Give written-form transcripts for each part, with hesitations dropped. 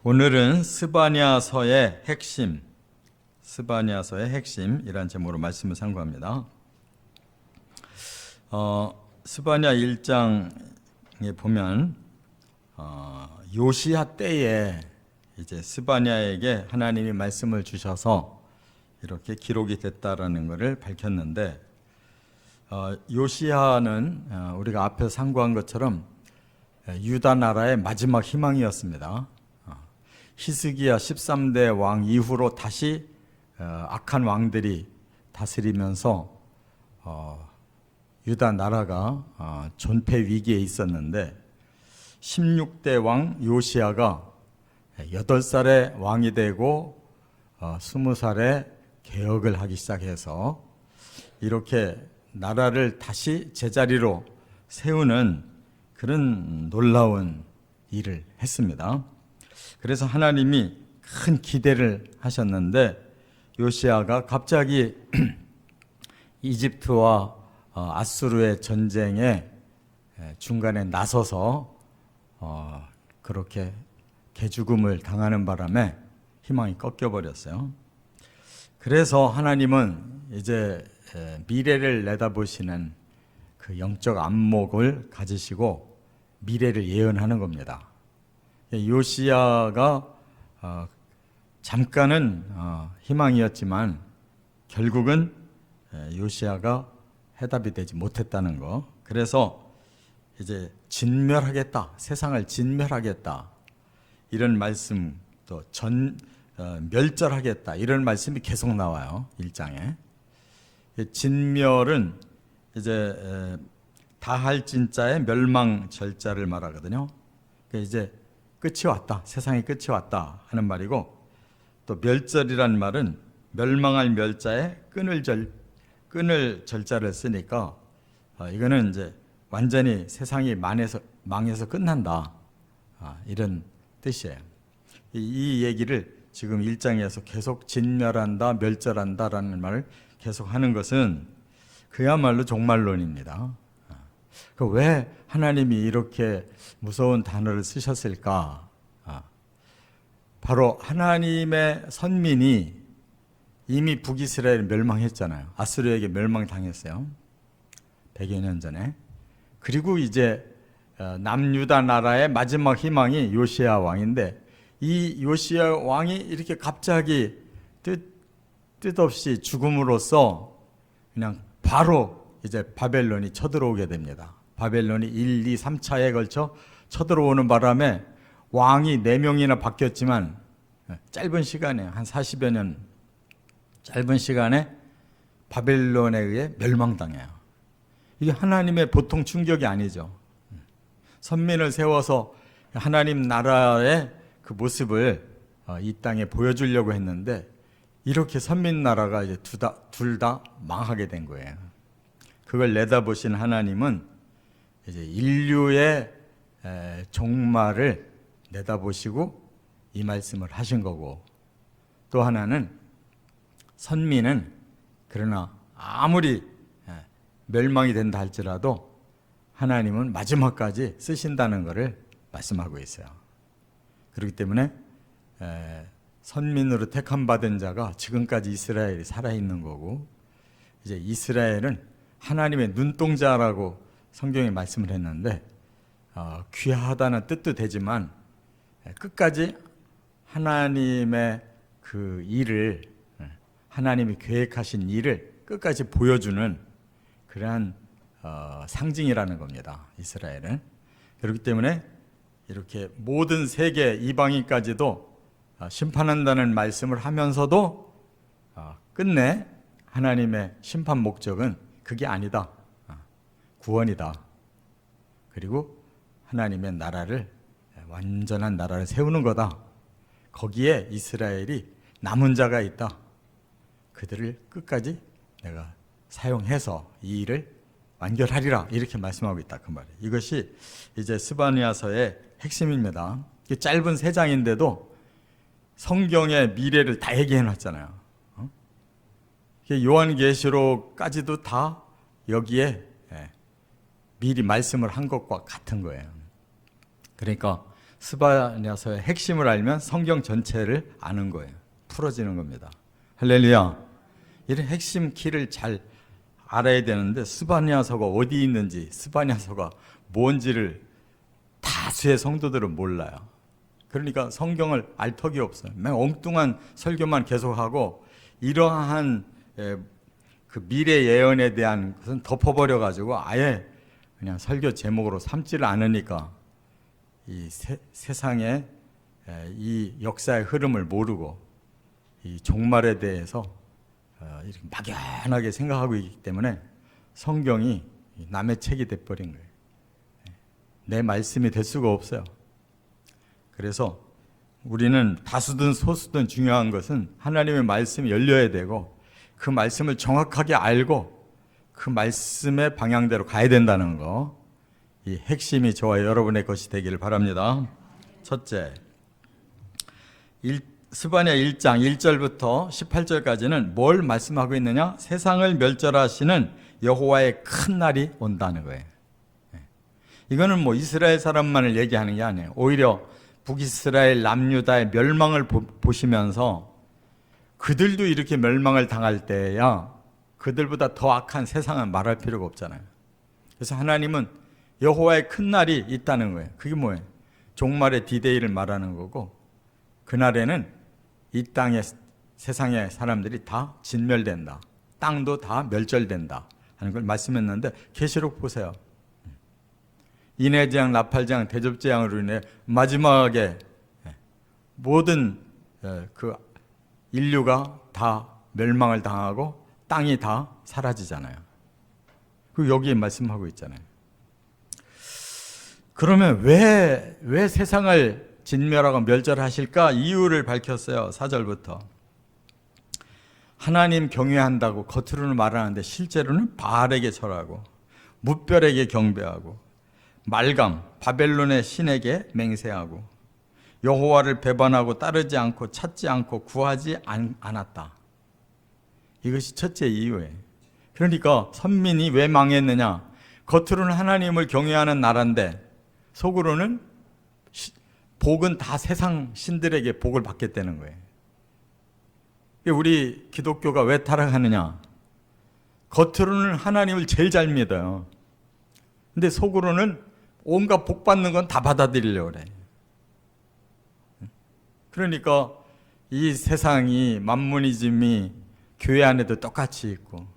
오늘은 스바냐서의 핵심이란 제목으로 말씀을 상고합니다. 스바냐 1장에 보면 요시야 때에 이제 스바냐에게 하나님이 말씀을 주셔서 이렇게 기록이 됐다라는 것을 밝혔는데, 요시야는 우리가 앞에서 상고한 것처럼 유다 나라의 마지막 희망이었습니다. 히스기야 13대 왕 이후로 다시 악한 왕들이 다스리면서 유다 나라가 존폐 위기에 있었는데, 16대 왕 요시야가 8살에 왕이 되고 20살에 개혁을 하기 시작해서 이렇게 나라를 다시 제자리로 세우는 그런 놀라운 일을 했습니다. 그래서 하나님이 큰 기대를 하셨는데, 요시야가 갑자기 이집트와 아수르의 전쟁에 중간에 나서서 그렇게 개죽음을 당하는 바람에 희망이 꺾여버렸어요. 그래서 하나님은 이제 미래를 내다보시는 그 영적 안목을 가지시고 미래를 예언하는 겁니다. 요시야가 잠깐은 희망이었지만 결국은 요시야가 해답이 되지 못했다는 거. 그래서 이제 진멸하겠다, 세상을 진멸하겠다, 이런 말씀, 또 멸절하겠다, 이런 말씀이 계속 나와요. 1장에. 진멸은 이제 다할 진자의 멸망 절자를 말하거든요. 그러니까 이제 끝이 왔다, 세상의 끝이 왔다 하는 말이고, 또 멸절이란 말은 멸망할 멸자에 끊을 절자를 쓰니까 이거는 이제 완전히 세상이 망해서 끝난다, 이런 뜻이에요. 이 얘기를 지금 1장에서 계속 진멸한다, 멸절한다라는 말을 계속 하는 것은 그야말로 종말론입니다. 왜 하나님이 이렇게 무서운 단어를 쓰셨을까? 바로 하나님의 선민이 이미 북이스라엘 멸망했잖아요. 아수르에게 멸망당했어요. 100여 년 전에. 그리고 이제 남유다 나라의 마지막 희망이 요시야 왕인데, 이 요시야 왕이 이렇게 갑자기 뜻없이 죽음으로써 그냥 바로 이제 바벨론이 쳐들어오게 됩니다. 바벨론이 1, 2, 3차에 걸쳐 쳐들어오는 바람에 왕이 4명이나 바뀌었지만 짧은 시간에, 한 40여 년 짧은 시간에 바벨론에 의해 멸망당해요. 이게 하나님의 보통 충격이 아니죠. 선민을 세워서 하나님 나라의 그 모습을 이 땅에 보여주려고 했는데, 이렇게 선민 나라가 이제 둘 다 망하게 된 거예요. 그걸 내다보신 하나님은 이제 인류의 종말을 내다보시고 이 말씀을 하신 거고, 또 하나는 선민은 그러나 아무리 멸망이 된다 할지라도 하나님은 마지막까지 쓰신다는 것을 말씀하고 있어요. 그렇기 때문에 선민으로 택함받은 자가 지금까지 이스라엘이 살아있는 거고, 이제 이스라엘은 하나님의 눈동자라고 성경에 말씀을 했는데, 귀하다는 뜻도 되지만 끝까지 하나님의 그 일을, 하나님이 계획하신 일을 끝까지 보여주는 그러한 상징이라는 겁니다, 이스라엘은. 그렇기 때문에 이렇게 모든 세계 이방인까지도 심판한다는 말씀을 하면서도 끝내 하나님의 심판 목적은 그게 아니다, 구원이다. 그리고 하나님의 나라를, 완전한 나라를 세우는 거다. 거기에 이스라엘이 남은 자가 있다. 그들을 끝까지 내가 사용해서 이 일을 완결하리라, 이렇게 말씀하고 있다, 그 말이에요. 이것이 이제 스바냐서의 핵심입니다. 짧은 3장인데도 성경의 미래를 다 얘기해 놨잖아요. 요한계시록까지도 다 여기에 미리 말씀을 한 것과 같은 거예요. 그러니까 스바냐서의 핵심을 알면 성경 전체를 아는 거예요. 풀어지는 겁니다. 할렐루야. 이런 핵심 키를 잘 알아야 되는데 스바냐서가 어디 있는지, 스바냐서가 뭔지를 다수의 성도들은 몰라요. 그러니까 성경을 알 턱이 없어요. 맨 엉뚱한 설교만 계속하고 이러한 그 미래 예언에 대한 것은 덮어버려 가지고 아예 그냥 설교 제목으로 삼지를 않으니까 이 세상의 이 역사의 흐름을 모르고 이 종말에 대해서 이렇게 막연하게 생각하고 있기 때문에 성경이 남의 책이 돼버린 거예요. 내 말씀이 될 수가 없어요. 그래서 우리는 다수든 소수든 중요한 것은 하나님의 말씀이 열려야 되고 그 말씀을 정확하게 알고 그 말씀의 방향대로 가야 된다는 거, 이 핵심이 저와 여러분의 것이 되기를 바랍니다. 첫째, 스바냐 1장 1절부터 18절까지는 뭘 말씀하고 있느냐? 세상을 멸절하시는 여호와의 큰 날이 온다는 거예요. 이거는 뭐 이스라엘 사람만을 얘기하는 게 아니에요. 오히려 북이스라엘 남유다의 멸망을 보시면서 그들도 이렇게 멸망을 당할 때야 그들보다 더 악한 세상은 말할 필요가 없잖아요. 그래서 하나님은 여호와의 큰 날이 있다는 거예요. 그게 뭐예요? 종말의 디데이를 말하는 거고, 그날에는 이 땅의 세상의 사람들이 다 진멸된다, 땅도 다 멸절된다 하는 걸 말씀했는데, 계시록 보세요. 인해재앙, 나팔재앙, 대접재앙으로 인해 마지막에 모든 그 인류가 다 멸망을 당하고 땅이 다 사라지잖아요. 그리고 여기에 말씀하고 있잖아요. 그러면 왜 세상을 진멸하고 멸절하실까? 이유를 밝혔어요. 4절부터. 하나님 경외한다고 겉으로는 말하는데 실제로는 바알에게 절하고 뭇별에게 경배하고 말감, 바벨론의 신에게 맹세하고 여호와를 배반하고 따르지 않고 찾지 않고 구하지 않았다. 이것이 첫째 이유예요. 그러니까 선민이 왜 망했느냐? 겉으로는 하나님을 경외하는 나라인데 속으로는 복은 다 세상 신들에게 복을 받겠다는 거예요. 우리 기독교가 왜 타락하느냐? 겉으로는 하나님을 제일 잘 믿어요. 근데 속으로는 온갖 복 받는 건 다 받아들이려고 그래. 그러니까 이 세상이, 만모니즘이 교회 안에도 똑같이 있고,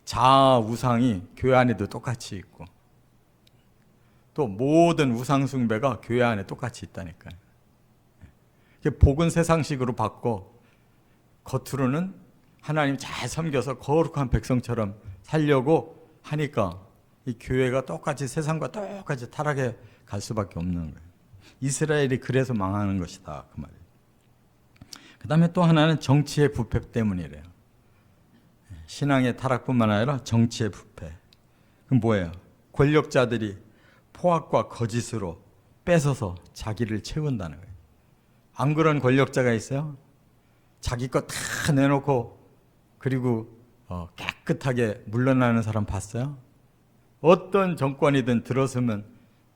자아 우상이 교회 안에도 똑같이 있고, 또 모든 우상 숭배가 교회 안에 똑같이 있다니까요. 복은 세상식으로 받고 겉으로는 하나님 잘 섬겨서 거룩한 백성처럼 살려고 하니까 이 교회가 똑같이 세상과 똑같이 타락해 갈 수밖에 없는 거예요. 이스라엘이 그래서 망하는 것이다, 그 말이에요. 그 다음에 또 하나는 정치의 부패 때문이래요. 신앙의 타락뿐만 아니라 정치의 부패. 그럼 뭐예요? 권력자들이 포악과 거짓으로 뺏어서 자기를 채운다는 거예요. 안 그런 권력자가 있어요? 자기 거 다 내놓고 그리고 깨끗하게 물러나는 사람 봤어요? 어떤 정권이든 들어서면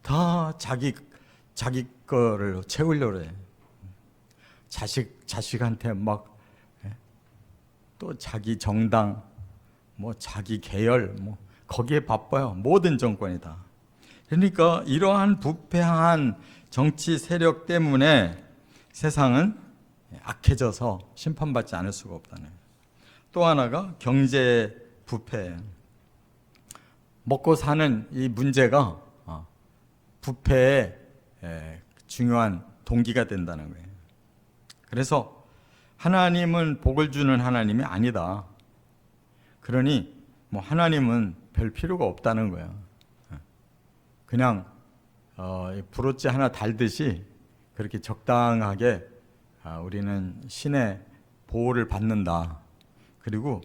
다 자기 거를 채우려고 해요. 자식한테 막 또 자기 정당, 뭐 자기 계열, 뭐 거기에 바빠요. 모든 정권이 다. 그러니까 이러한 부패한 정치 세력 때문에 세상은 악해져서 심판받지 않을 수가 없다는 거예요. 또 하나가 경제 부패. 먹고 사는 이 문제가 부패의 중요한 동기가 된다는 거예요. 그래서 하나님은 복을 주는 하나님이 아니다. 그러니 뭐 하나님은 별 필요가 없다는 거예요. 그냥 브로치 하나 달듯이 그렇게 적당하게 우리는 신의 보호를 받는다. 그리고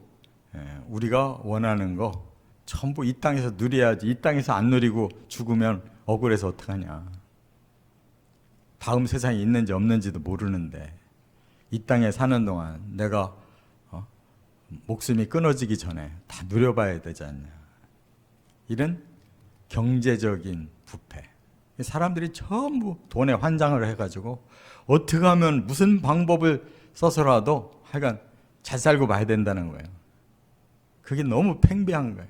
우리가 원하는 거 전부 이 땅에서 누려야지. 이 땅에서 안 누리고 죽으면 억울해서 어떡하냐. 다음 세상에 있는지 없는지도 모르는데 이 땅에 사는 동안 내가 목숨이 끊어지기 전에 다 누려봐야 되지 않냐. 이런 경제적인 부패, 사람들이 전부 돈에 환장을 해가지고 어떻게 하면 무슨 방법을 써서라도 하여간 잘 살고 봐야 된다는 거예요. 그게 너무 팽배한 거예요.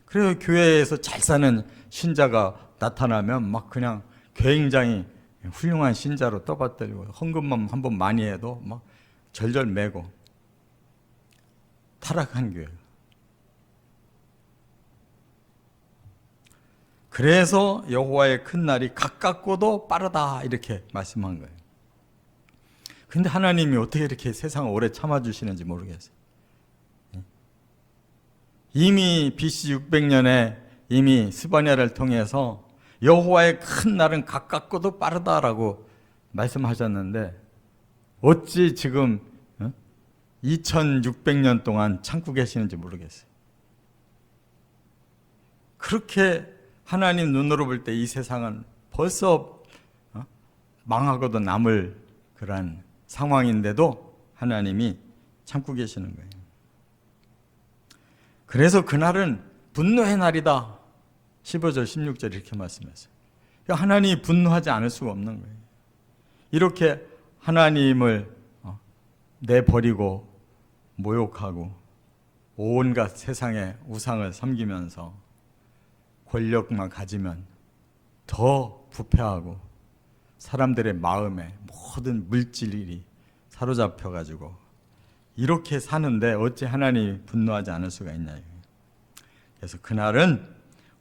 그래서 교회에서 잘 사는 신자가 나타나면 막 그냥 굉장히 훌륭한 신자로 떠받들고 헌금만 한번 많이 해도 막 절절 매고 타락한 교회. 그래서 여호와의 큰 날이 가깝고도 빠르다 이렇게 말씀한 거예요. 근데 하나님이 어떻게 이렇게 세상을 오래 참아주시는지 모르겠어요. 이미 BC 600년에 이미 스바냐를 통해서 여호와의 큰 날은 가깝고도 빠르다라고 말씀하셨는데 어찌 지금 2600년 동안 참고 계시는지 모르겠어요. 그렇게 하나님 눈으로 볼 때 이 세상은 벌써 망하고도 남을 그런 상황인데도 하나님이 참고 계시는 거예요. 그래서 그날은 분노의 날이다. 15절 16절 이렇게 말씀했어요. 하나님이 분노하지 않을 수가 없는 거예요. 이렇게 하나님을 내버리고 모욕하고 온갖 세상의 우상을 섬기면서 권력만 가지면 더 부패하고 사람들의 마음에 모든 물질이 사로잡혀가지고 이렇게 사는데 어찌 하나님이 분노하지 않을 수가 있냐. 그래서 그날은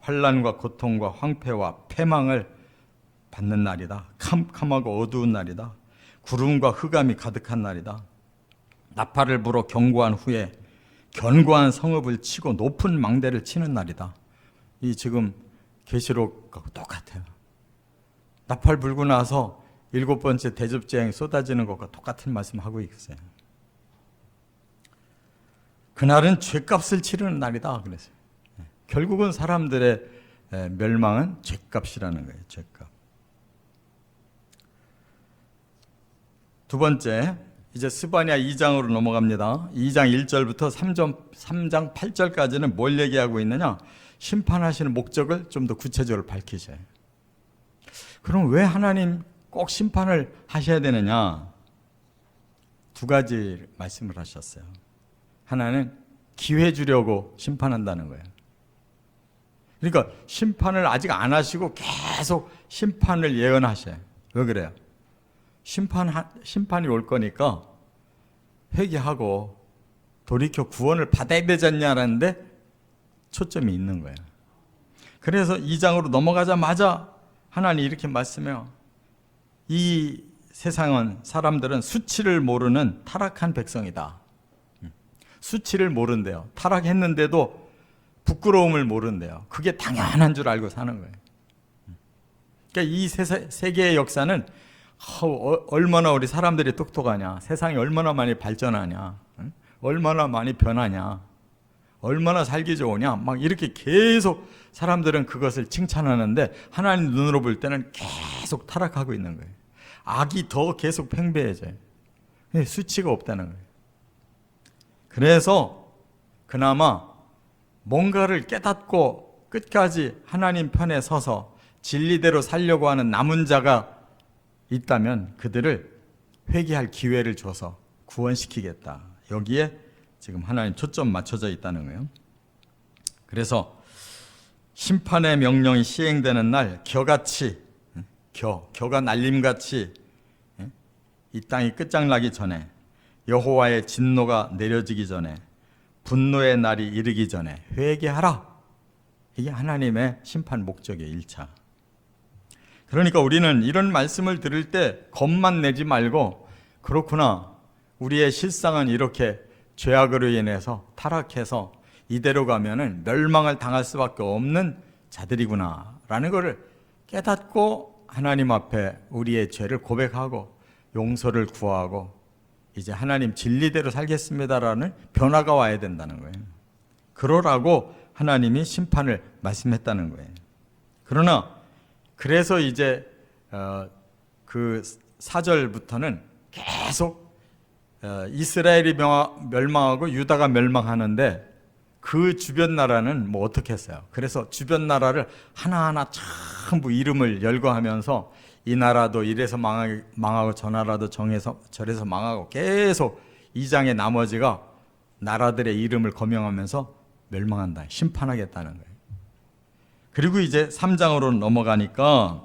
환난과 고통과 황폐와 패망을 받는 날이다. 캄캄하고 어두운 날이다. 구름과 흑암이 가득한 날이다. 나팔을 불어 경고한 후에 견고한 성읍을 치고 높은 망대를 치는 날이다. 이 지금 계시록하고 똑같아요. 나팔 불고 나서 7번째 대접재앙이 쏟아지는 것과 똑같은 말씀하고 있어요. 그날은 죗값을 치르는 날이다 그랬어요. 결국은 사람들의 멸망은 죗값이라는 거예요. 죗값. 두 번째, 이제 스바냐 2장으로 넘어갑니다. 2장 1절부터 3장 8절까지는 뭘 얘기하고 있느냐? 심판하시는 목적을 좀 더 구체적으로 밝히셔요. 그럼 왜 하나님 꼭 심판을 하셔야 되느냐? 두 가지 말씀을 하셨어요. 하나는 기회 주려고 심판한다는 거예요. 그러니까 심판을 아직 안 하시고 계속 심판을 예언하셔요. 왜 그래요? 심판이 올 거니까 회개하고 돌이켜 구원을 받아야 되지 않냐라는데 초점이 있는 거예요. 그래서 2장으로 넘어가자마자 하나님이 이렇게 말씀해요. 이 세상은 사람들은 수치를 모르는 타락한 백성이다. 수치를 모른대요. 타락했는데도 부끄러움을 모른대요. 그게 당연한 줄 알고 사는 거예요. 그러니까 이 세계의 역사는 얼마나 우리 사람들이 똑똑하냐, 세상이 얼마나 많이 발전하냐, 얼마나 많이 변하냐, 얼마나 살기 좋으냐, 막 이렇게 계속 사람들은 그것을 칭찬하는데 하나님 눈으로 볼 때는 계속 타락하고 있는 거예요. 악이 더 계속 팽배해져요. 수치가 없다는 거예요. 그래서 그나마 뭔가를 깨닫고 끝까지 하나님 편에 서서 진리대로 살려고 하는 남은 자가 있다면 그들을 회개할 기회를 줘서 구원시키겠다. 여기에 지금 하나님 초점 맞춰져 있다는 거예요. 그래서 심판의 명령이 시행되는 날 겨같이 겨가 날림같이 이 땅이 끝장나기 전에 여호와의 진노가 내려지기 전에 분노의 날이 이르기 전에 회개하라. 이게 하나님의 심판 목적의 1차. 그러니까 우리는 이런 말씀을 들을 때 겁만 내지 말고 그렇구나. 우리의 실상은 이렇게 죄악으로 인해서 타락해서 이대로 가면은 멸망을 당할 수밖에 없는 자들이구나 라는 것을 깨닫고 하나님 앞에 우리의 죄를 고백하고 용서를 구하고 이제 하나님 진리대로 살겠습니다라는 변화가 와야 된다는 거예요. 그러라고 하나님이 심판을 말씀했다는 거예요. 그러나 그래서 이제 그 4절부터는 계속 이스라엘이 멸망하고 유다가 멸망하는데 그 주변 나라는 뭐 어떻게 했어요? 그래서 주변 나라를 하나하나 전부 이름을 열거하면서 이 나라도 이래서 망하고 저 나라도 저래서 망하고 계속 이 장의 나머지가 나라들의 이름을 거명하면서 멸망한다, 심판하겠다는 거예요. 그리고 이제 3장으로 넘어가니까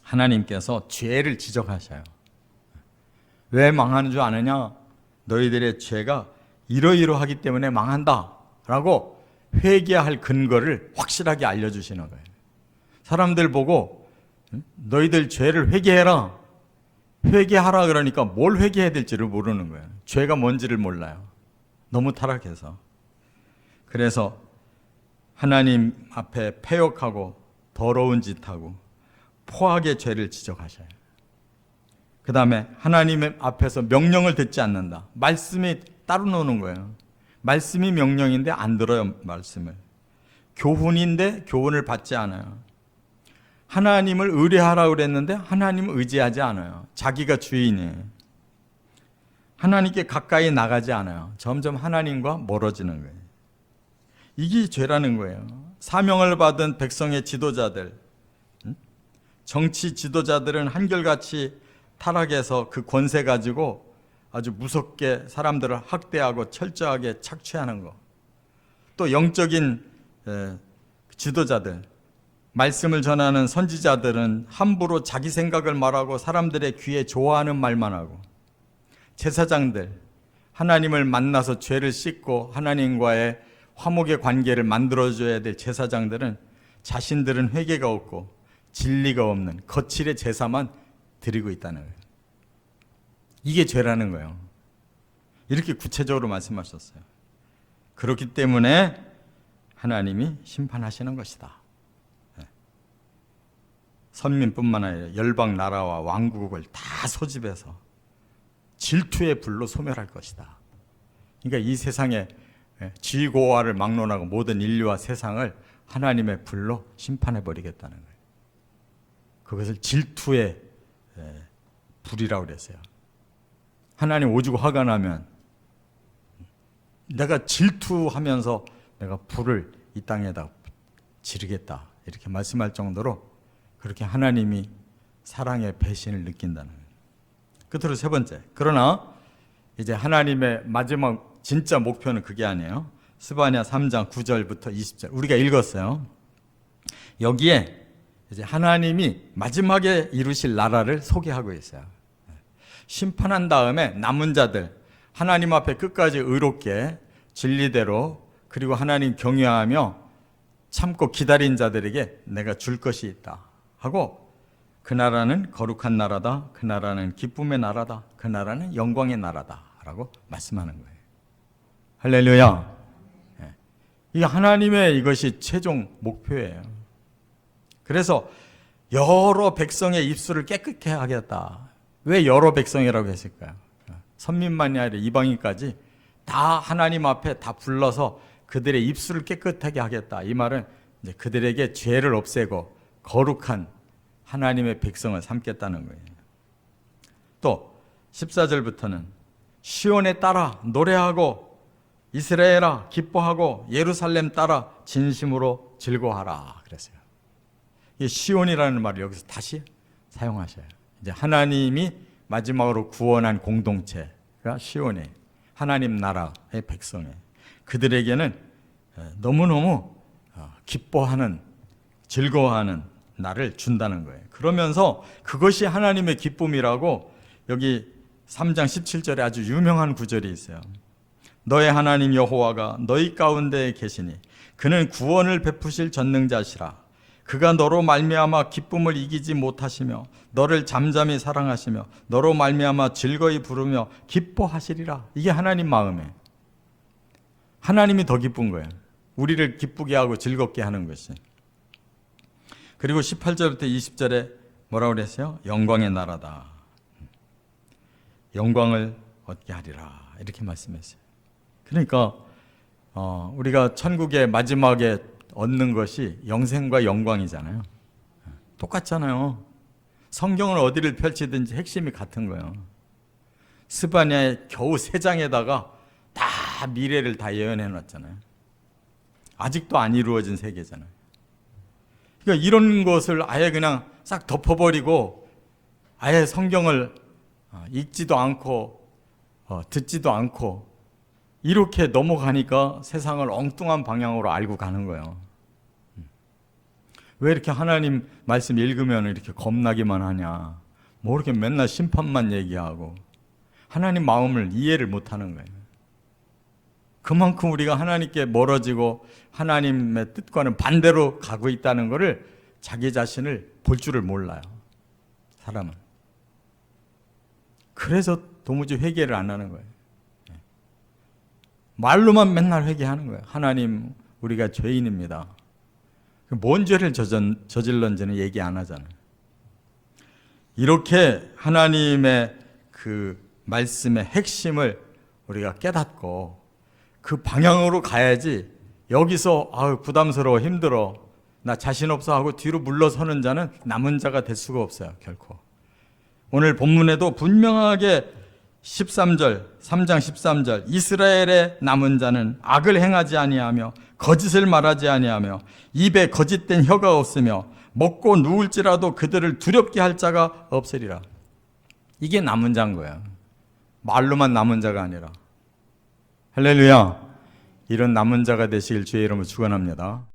하나님께서 죄를 지적하셔요. 왜 망하는 줄 아느냐? 너희들의 죄가 이러이러하기 때문에 망한다 라고 회개할 근거를 확실하게 알려주시는 거예요. 사람들 보고 너희들 죄를 회개해라, 회개하라 그러니까 뭘 회개해야 될지를 모르는 거예요. 죄가 뭔지를 몰라요. 너무 타락해서. 그래서 하나님 앞에 패역하고 더러운 짓하고 포악의 죄를 지적하셔요. 그 다음에 하나님 앞에서 명령을 듣지 않는다. 말씀이 따로 노는 거예요. 말씀이 명령인데 안 들어요, 말씀을. 교훈인데 교훈을 받지 않아요. 하나님을 의뢰하라고 그랬는데 하나님을 의지하지 않아요. 자기가 주인이에요. 하나님께 가까이 나가지 않아요. 점점 하나님과 멀어지는 거예요. 이게 죄라는 거예요. 사명을 받은 백성의 지도자들, 정치 지도자들은 한결같이 타락해서 그 권세 가지고 아주 무섭게 사람들을 학대하고 철저하게 착취하는 거. 또 영적인 지도자들, 말씀을 전하는 선지자들은 함부로 자기 생각을 말하고 사람들의 귀에 좋아하는 말만 하고, 제사장들, 하나님을 만나서 죄를 씻고 하나님과의 화목의 관계를 만들어줘야 될 제사장들은 자신들은 회개가 없고 진리가 없는 거칠의 제사만 드리고 있다는 거예요. 이게 죄라는 거예요. 이렇게 구체적으로 말씀하셨어요. 그렇기 때문에 하나님이 심판하시는 것이다. 선민뿐만 아니라 열방 나라와 왕국을 다 소집해서 질투의 불로 소멸할 것이다. 그러니까 이 세상에 지고와를 막론하고 모든 인류와 세상을 하나님의 불로 심판해 버리겠다는 거예요. 그것을 질투의 불이라고 그랬어요. 하나님 오죽 화가 나면 내가 질투하면서 내가 불을 이 땅에다 지르겠다 이렇게 말씀할 정도로 그렇게 하나님이 사랑의 배신을 느낀다는 거예요. 끝으로 세 번째, 그러나 이제 하나님의 마지막 진짜 목표는 그게 아니에요. 스바냐 3장 9절부터 20절 우리가 읽었어요. 여기에 이제 하나님이 마지막에 이루실 나라를 소개하고 있어요. 심판한 다음에 남은 자들, 하나님 앞에 끝까지 의롭게 진리대로 그리고 하나님 경외하며 참고 기다린 자들에게 내가 줄 것이 있다 하고, 그 나라는 거룩한 나라다, 그 나라는 기쁨의 나라다, 그 나라는 영광의 나라다 라고 말씀하는 거예요. 할렐루야. 이게 하나님의 이것이 최종 목표예요. 그래서 여러 백성의 입술을 깨끗게 하겠다. 왜 여러 백성이라고 했을까요? 선민만이 아니라 이방인까지 다 하나님 앞에 다 불러서 그들의 입술을 깨끗하게 하겠다. 이 말은 이제 그들에게 죄를 없애고 거룩한 하나님의 백성을 삼겠다는 거예요. 또 14절부터는 시온에 따라 노래하고 이스라엘아 기뻐하고 예루살렘 따라 진심으로 즐거워하라 그랬어요. 이 시온이라는 말을 여기서 다시 사용하셔요. 이제 하나님이 마지막으로 구원한 공동체가 시온에 하나님 나라의 백성에 그들에게는 너무너무 기뻐하는 즐거워하는 날을 준다는 거예요. 그러면서 그것이 하나님의 기쁨이라고 여기 3장 17절에 아주 유명한 구절이 있어요. 너의 하나님 여호와가 너희 가운데 계시니 그는 구원을 베푸실 전능자시라. 그가 너로 말미암아 기쁨을 이기지 못하시며 너를 잠잠히 사랑하시며 너로 말미암아 즐거이 부르며 기뻐하시리라. 이게 하나님 마음이에요. 하나님이 더 기쁜 거예요. 우리를 기쁘게 하고 즐겁게 하는 것이. 그리고 18절부터 20절에 뭐라고 그랬어요? 영광의 나라다. 영광을 얻게 하리라. 이렇게 말씀했어요. 그러니까 우리가 천국의 마지막에 얻는 것이 영생과 영광이잖아요. 똑같잖아요. 성경을 어디를 펼치든지 핵심이 같은 거예요. 스바냐의 겨우 3장에다가 다 미래를 다 예언해 놨잖아요. 아직도 안 이루어진 세계잖아요. 그러니까 이런 것을 아예 그냥 싹 덮어버리고 아예 성경을 읽지도 않고 듣지도 않고 이렇게 넘어가니까 세상을 엉뚱한 방향으로 알고 가는 거예요. 왜 이렇게 하나님 말씀 읽으면 이렇게 겁나기만 하냐? 뭐 이렇게 맨날 심판만 얘기하고 하나님 마음을 이해를 못하는 거예요. 그만큼 우리가 하나님께 멀어지고 하나님의 뜻과는 반대로 가고 있다는 것을 자기 자신을 볼 줄을 몰라요. 사람은. 그래서 도무지 회개를 안 하는 거예요. 말로만 맨날 회개하는 거예요. 하나님, 우리가 죄인입니다. 뭔 죄를 저질렀는지는 얘기 안 하잖아요. 이렇게 하나님의 그 말씀의 핵심을 우리가 깨닫고 그 방향으로 가야지 여기서 부담스러워 힘들어 나 자신 없어 하고 뒤로 물러서는 자는 남은 자가 될 수가 없어요. 결코. 오늘 본문에도 분명하게 13절 3장 13절 이스라엘의 남은 자는 악을 행하지 아니하며 거짓을 말하지 아니하며 입에 거짓된 혀가 없으며 먹고 누울지라도 그들을 두렵게 할 자가 없으리라. 이게 남은 자인 거예요. 말로만 남은 자가 아니라. 할렐루야. 이런 남은 자가 되시길 주의 이름으로 축원합니다.